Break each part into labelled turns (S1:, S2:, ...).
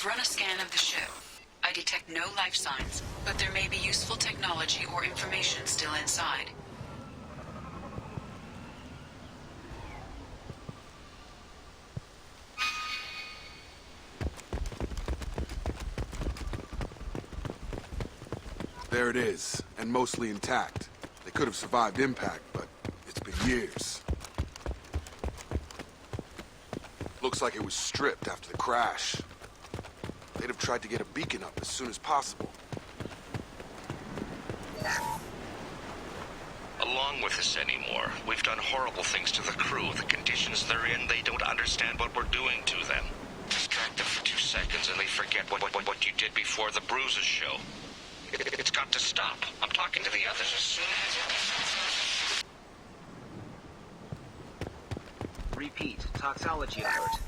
S1: Run a scan of the ship. I detect no life signs, but there may be useful technology or information still inside.
S2: There it is, and mostly intact. They could have survived impact, but it's been years. Looks like it was stripped after the crash. They'd have tried to get a beacon up as soon as possible.
S3: Along with us anymore. We've done horrible things to the crew. The conditions they're in, they don't understand what we're doing to them. Distract them for 2 seconds and they forget what you did before the bruises show. It's got to stop. I'm talking to the others as soon as...
S4: Repeat. Toxology alert.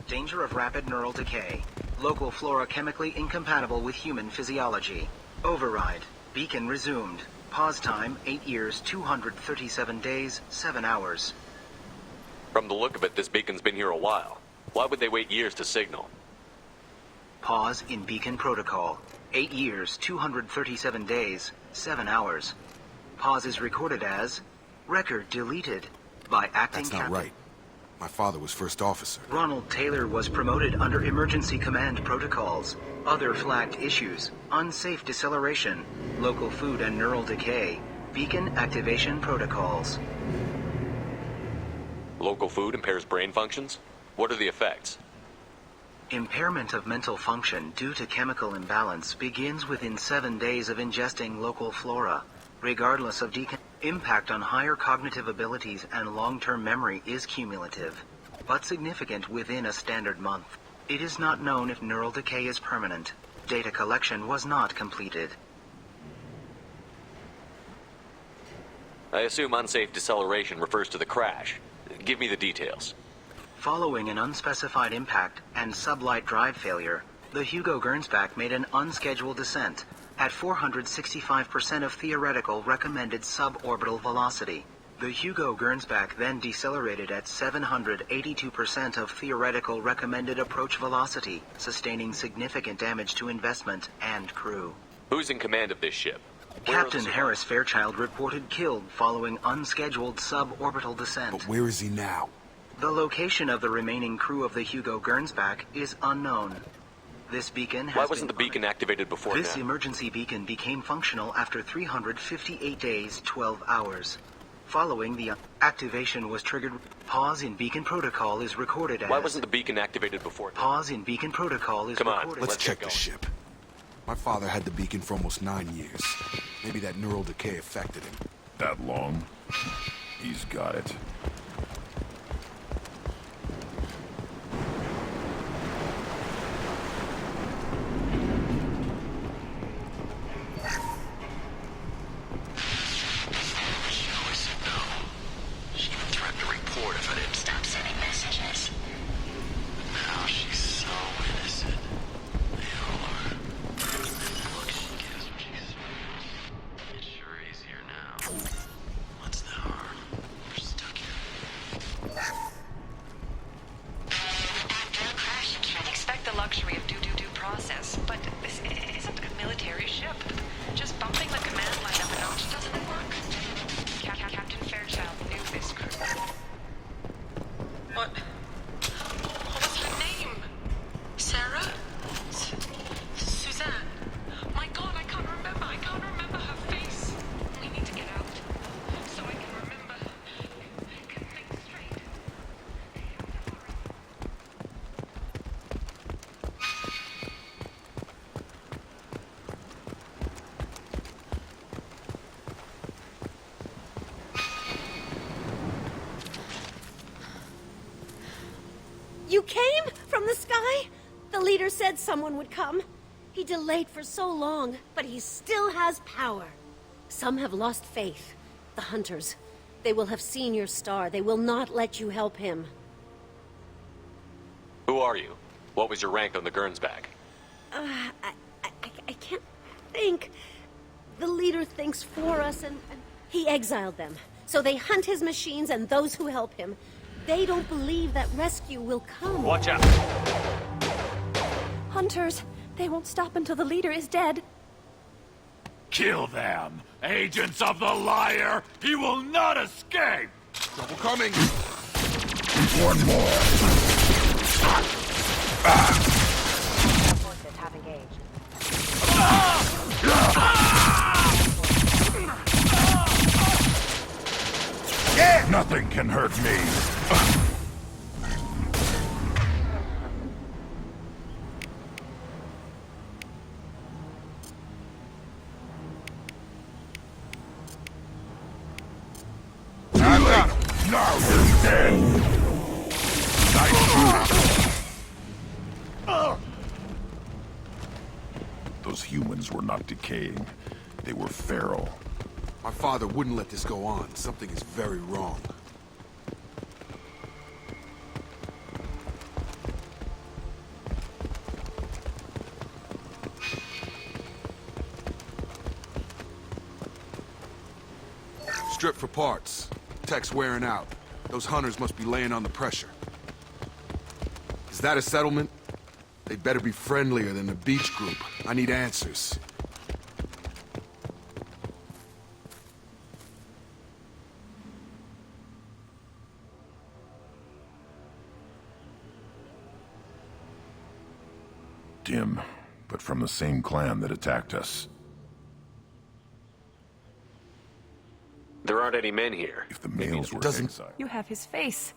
S4: Danger of rapid neural decay. Local flora chemically incompatible with human physiology. Override. Beacon resumed. Pause time 8 years, 237 days, 7 hours.
S5: From the look of it, this beacon's been here a while. Why would they wait years to signal?
S4: Pause in beacon protocol. 8 years, 237 days, 7 hours. Pause is recorded as record deleted by acting
S2: That's not
S4: captain.
S2: right. My father was first officer.
S4: Ronald Taylor was promoted under emergency command protocols. Other flagged issues: unsafe deceleration, local food and neural decay, beacon activation protocols.
S5: Local food impairs brain functions? What are the effects?
S4: Impairment of mental function due to chemical imbalance begins within 7 days of ingesting local flora. Regardless of impact on higher cognitive abilities and long-term memory is cumulative, but significant within a standard month. It is not known if neural decay is permanent. Data collection was not completed.
S5: I assume unsafe deceleration refers to the crash. Give me the details.
S4: Following an unspecified impact and sublight drive failure, the Hugo Gernsback made an unscheduled descent at 465% of theoretical recommended suborbital velocity. The Hugo Gernsback then decelerated at 782% of theoretical recommended approach velocity, sustaining significant damage to investment and crew.
S5: Who's in command of this ship? Where are the
S4: Captain Harris Fairchild reported killed following unscheduled suborbital descent.
S2: But where is he now?
S4: The location of the remaining crew of the Hugo Gernsback is unknown. This beacon has
S5: Why wasn't the beacon activated before
S4: This
S5: now?
S4: emergency beacon became functional after 358 days, 12 hours. Following the activation was triggered. Pause in beacon protocol is recorded as...
S5: Why wasn't the beacon activated before now?
S4: Pause in beacon protocol is
S5: Come on,
S4: recorded.
S2: Let's
S5: Let's
S2: check
S5: get
S2: the
S5: going.
S2: ship. My father had the beacon for almost 9 years. Maybe that neural decay affected him.
S6: That long? He's got it.
S7: came from the sky? The leader said someone would come. He delayed for so long, but he still has power. Some have lost faith. The hunters. They will have seen your star. They will not let you help him.
S5: Who are you? What was your rank on the Gernsback?
S7: I can't think. The leader thinks for us, and he exiled them. So they hunt his machines and those who help him. They don't believe that rescue will come.
S5: Watch out!
S8: Hunters, they won't stop until the leader is dead.
S6: Kill them! Agents of the liar! He will not escape!
S2: Trouble coming!
S6: One more!
S7: Forces have engaged.
S6: Nothing can hurt me! Now you're dead! Those humans were not decaying. They were feral.
S2: My father wouldn't let this go on. Something is very wrong. Strip for parts. Tech's wearing out. Those hunters must be laying on the pressure. Is that a settlement? They'd better be friendlier than the beach group. I need answers.
S6: Dim, but from the same clan that attacked us.
S5: There aren't any men here.
S6: If the males were
S2: doesn't-
S6: exiled.
S8: You have his face.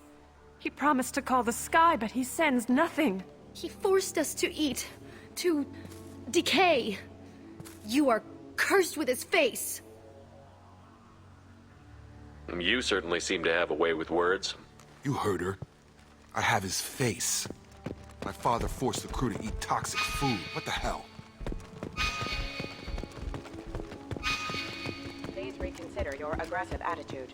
S8: He promised to call the sky, but he sends nothing.
S7: He forced us to eat, to decay. You are cursed with his face.
S5: You certainly seem to have a way with words.
S2: You heard her. I have his face. My father forced the crew to eat toxic food. What the hell?
S9: Please reconsider your aggressive attitude.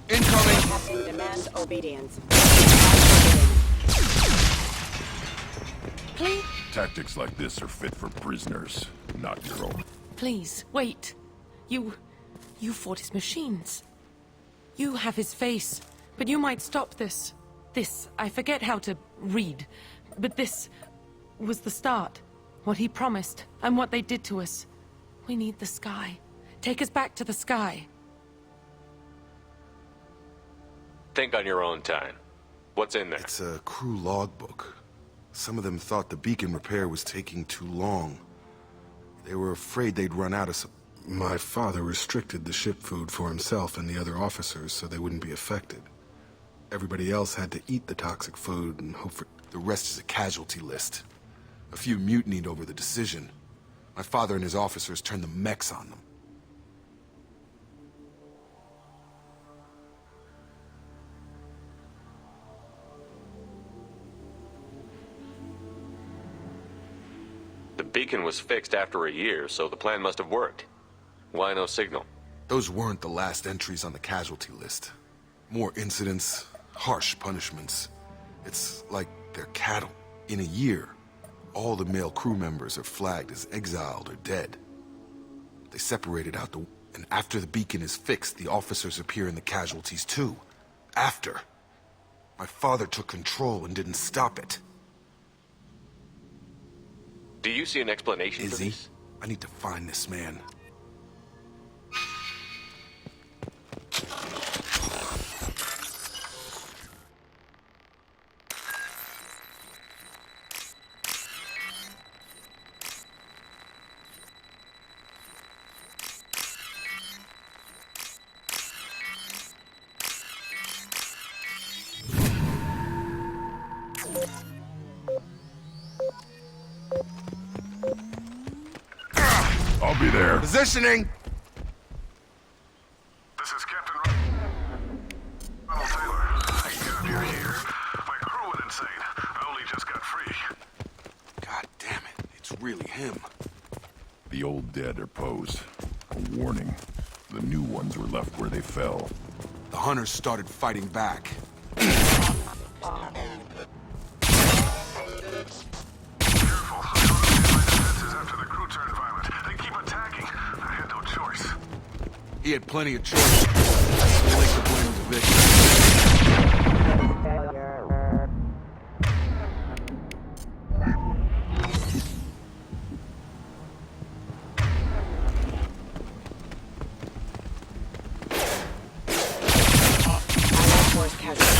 S2: Incoming!
S9: Captain demands obedience.
S8: Please,
S6: Tactics like this are fit for prisoners, not your own.
S8: please, wait. You fought his machines. You have his face, but you might stop this. This, I forget how to read, but this was the start. What he promised, and what they did to us. We need the sky. Take us back to the sky.
S5: Think on your own time. What's in there?
S2: It's a crew logbook. Some of them thought the beacon repair was taking too long. They were afraid they'd run out of some... My father restricted the ship food for himself and the other officers so they wouldn't be affected. Everybody else had to eat the toxic food and hope for... The rest is a casualty list. A few mutinied over the decision. My father and his officers turned the mechs on them.
S5: The beacon was fixed after a year, so the plan must have worked. Why no signal?
S2: Those weren't the last entries on the casualty list. More incidents, harsh punishments. It's like they're cattle. In a year, all the male crew members are flagged as exiled or dead. They separated out the... And after the beacon is fixed, the officers appear in the casualties too. After. My father took control and didn't stop it.
S5: Do you see an explanation for
S2: Is he?
S5: this?
S2: I need to find this man.
S6: I'll be there.
S2: Positioning!
S10: This is Captain Ronald Taylor. You have here.
S2: really him.
S10: The old dead are posed. A warning. The new ones were left where they fell.
S2: The hunters started fighting back. He had plenty of choice. That's the lake to blame the victim.
S9: Force casualty.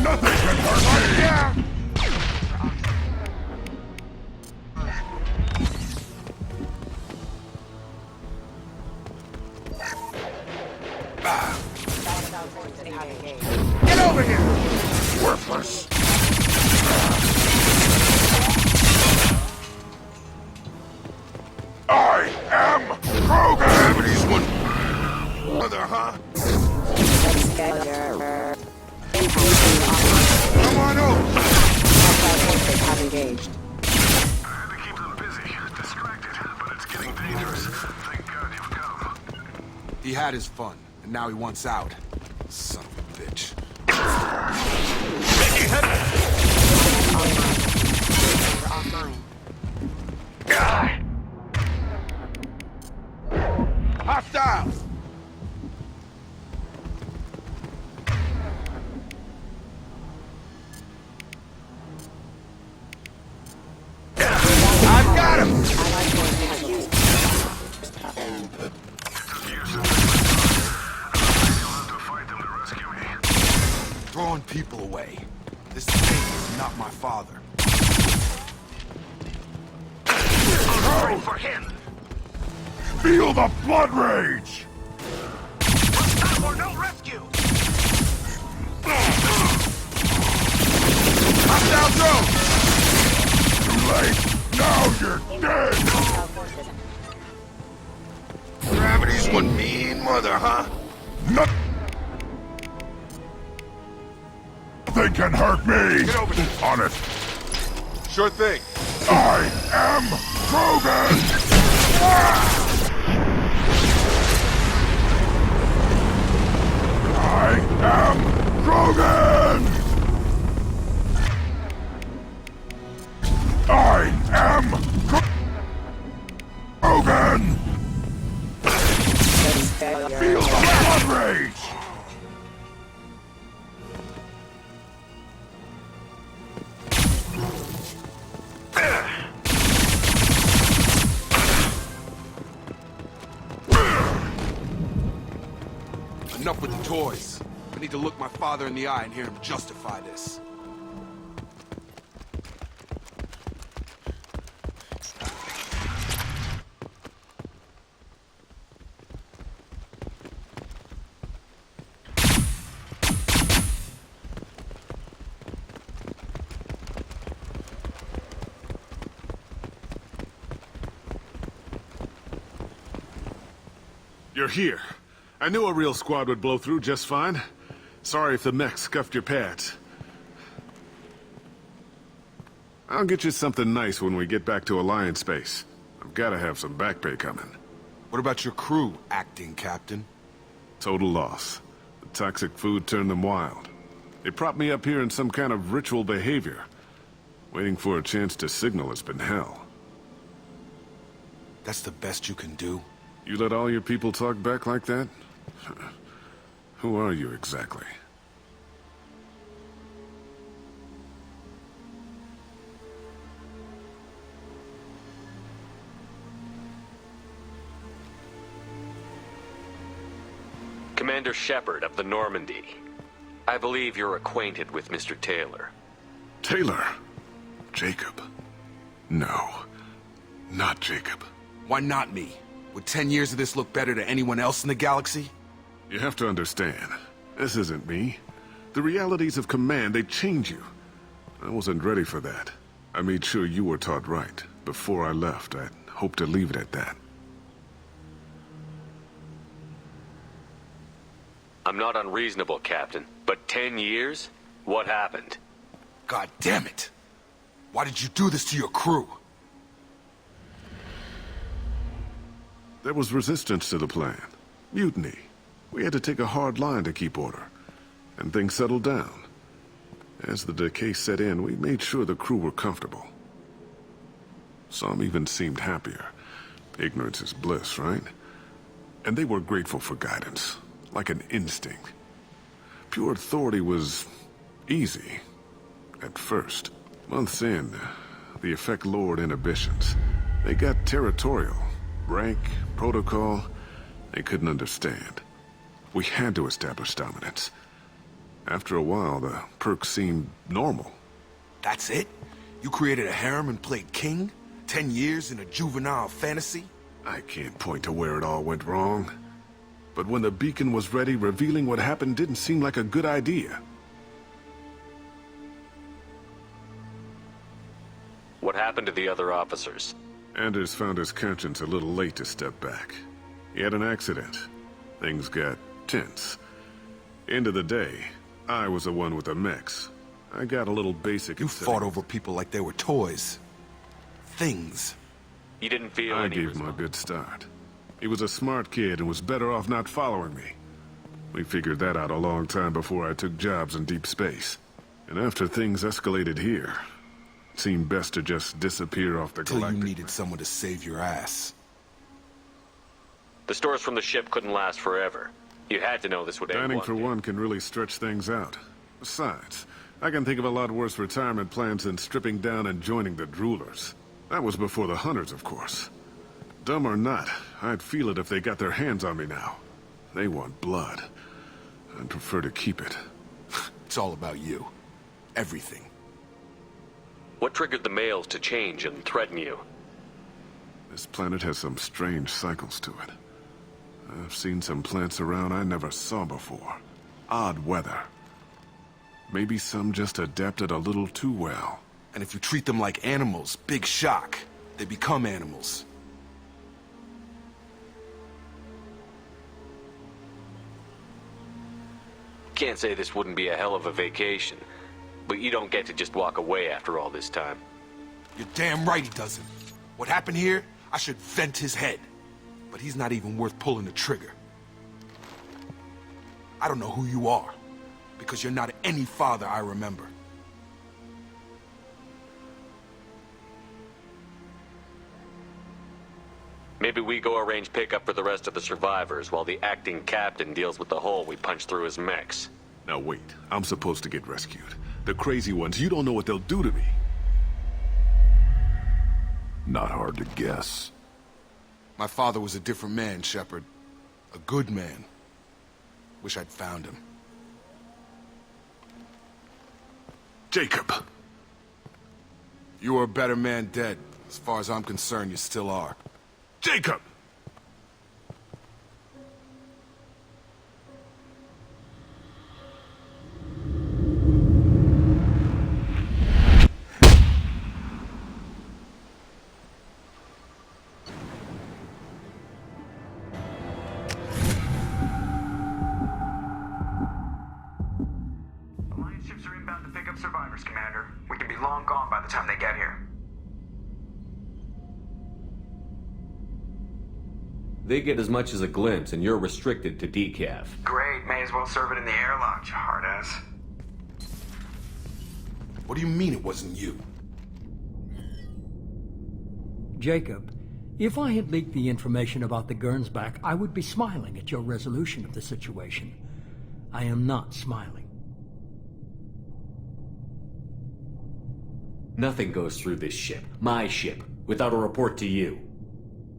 S10: Nothing can hurt me!
S2: Get over here!
S10: Worthless! I am Krogan!
S2: Gravity's one... Mother, huh? Come on over!
S9: Forces have engaged.
S11: I had to keep them busy, distracted, but it's getting dangerous. Thank God you've come.
S2: He had his fun, and now he wants out. Son of a bitch.
S9: Offline.
S2: Hostile! I've got him!
S9: Allied forces have used.
S2: Throwing people away. This thing is not my father.
S11: Go for him!
S10: Feel the blood rage!
S11: Stop or no rescue!
S2: Hostile drone!
S10: Too late! Now you're dead!
S9: Hostile forces.
S2: Gravity's one mean mother, huh?
S10: Nothing can hurt me!
S2: Get over here.
S10: On it!
S2: Sure thing.
S10: I am Krogan! I am Krogan! I am Krogan! Feel the blood rage!
S2: Enough with the toys. I need to look my father in the eye and hear him justify this.
S12: You're here. I knew a real squad would blow through just fine. Sorry if the mech scuffed your pads. I'll get you something nice when we get back to Alliance space. I've gotta have some back pay coming.
S2: What about your crew, acting captain?
S12: Total loss. The toxic food turned them wild. They propped me up here in some kind of ritual behavior. Waiting for a chance to signal has been hell.
S2: That's the best you can do?
S12: You let all your people talk back like that? Who are you exactly?
S5: Commander Shepard of the Normandy. I believe you're acquainted with Mr. Taylor.
S12: Taylor? Jacob? No. Not Jacob.
S2: Why not me? Would 10 years of this look better to anyone else in the galaxy?
S12: You have to understand, this isn't me. The realities of command, they change you. I wasn't ready for that. I made sure you were taught right. Before I left, I hope to leave it at that.
S5: I'm not unreasonable, Captain, but 10 years? What happened?
S2: God damn it! Why did you do this to your crew?
S12: There was resistance to the plan. Mutiny. We had to take a hard line to keep order. And things settled down. As the decay set in, we made sure the crew were comfortable. Some even seemed happier. Ignorance is bliss, right? And they were grateful for guidance, like an instinct. Pure authority was easy, at first. Months in, the effect lowered inhibitions. They got territorial. Rank, protocol, they couldn't understand. We had to establish dominance. After a while, the perks seemed normal.
S2: That's it? You created a harem and played king? 10 years in a juvenile fantasy?
S12: I can't point to where it all went wrong. But when the beacon was ready, revealing what happened didn't seem like a good idea.
S5: What happened to the other officers?
S12: Anders found his conscience a little late to step back. He had an accident. Things got tense. End of the day, I was the one with the mechs. I got a little basic.
S2: You fought over people like they were toys. Things.
S5: You didn't feel
S12: I
S5: any
S12: gave him a good start. He was a smart kid and was better off not following me. We figured that out a long time before I took jobs in deep space. And after things escalated here, it seemed best to just disappear off the galactic.
S2: Till you needed someone to save your ass.
S5: The stores from the ship couldn't last forever. You had to know this would end
S12: Dining
S5: one
S12: for
S5: day.
S12: one can really stretch things out. Besides, I can think of a lot worse retirement plans than stripping down and joining the droolers. That was before the hunters, of course. Dumb or not, I'd feel it if they got their hands on me now. They want blood. I'd prefer to keep it.
S2: It's all about you. Everything.
S5: What triggered the males to change and threaten you?
S12: This planet has some strange cycles to it. I've seen some plants around I never saw before. Odd weather. Maybe some just adapted a little too well.
S2: And if you treat them like animals, big shock. They become animals.
S5: Can't say this wouldn't be a hell of a vacation, but you don't get to just walk away after all this time.
S2: You're damn right he doesn't. What happened here, I should vent his head. But he's not even worth pulling the trigger. I don't know who you are, because you're not any father I remember.
S5: Maybe we go arrange pickup for the rest of the survivors while the acting captain deals with the hole we punched through his mechs.
S12: Now wait, I'm supposed to get rescued. The crazy ones, you don't know what they'll do to me.
S10: Not hard to guess.
S2: My father was a different man, Shepard. A good man. Wish I'd found him.
S12: Jacob!
S2: You were a better man dead. As far as I'm concerned, you still are.
S12: Jacob!
S13: Alliance ships are inbound to pick up survivors, Commander. We can be long gone by the time they get here.
S5: They get as much as a glimpse, and you're restricted to decaf.
S13: Great, may as well serve it in the airlock, you hard ass.
S2: What do you mean it wasn't you?
S14: Jacob, if I had leaked the information about the Gernsback, I would be smiling at your resolution of the situation. I am not smiling.
S5: Nothing goes through this ship, my ship, without a report to you.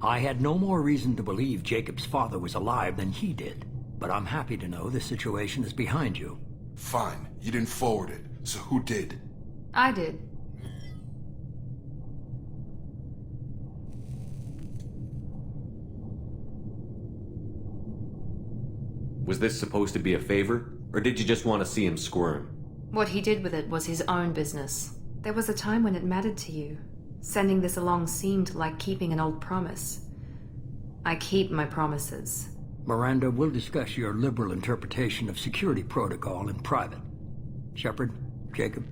S14: I had no more reason to believe Jacob's father was alive than he did. But I'm happy to know the situation is behind you.
S2: Fine. You didn't forward it. So who did?
S15: I did.
S5: Was this supposed to be a favor, or did you just want to see him squirm?
S15: What he did with it was his own business. There was a time when it mattered to you. Sending this along seemed like keeping an old promise. I keep my promises.
S14: Miranda, we'll discuss your liberal interpretation of security protocol in private. Shepard, Jacob.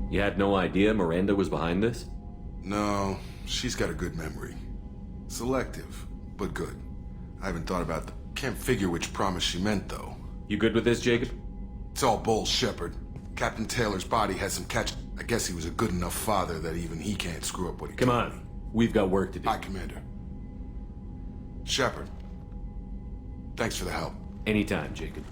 S5: You had no idea Miranda was behind this?
S2: No, she's got a good memory. Selective, but good. I haven't thought about the... Can't figure which promise she meant, though.
S5: You good with this, Jacob?
S2: It's all bull, Shepard. Captain Taylor's body has some catch... I guess he was a good enough father that even he can't screw up what he
S5: Come
S2: told
S5: on.
S2: me.
S5: We've got work to do.
S2: Aye, Commander. Shepard. Thanks for the help.
S5: Anytime, Jacob.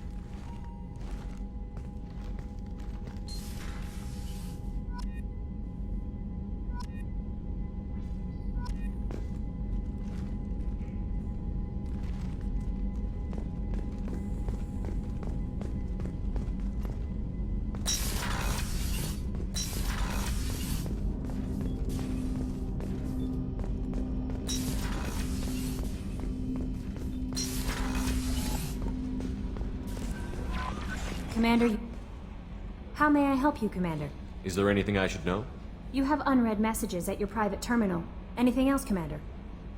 S16: Commander, how may I help you, Commander?
S5: Is there anything I should know?
S16: You have unread messages at your private terminal. Anything else, Commander?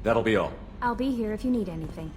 S5: That'll be all.
S16: I'll be here if you need anything.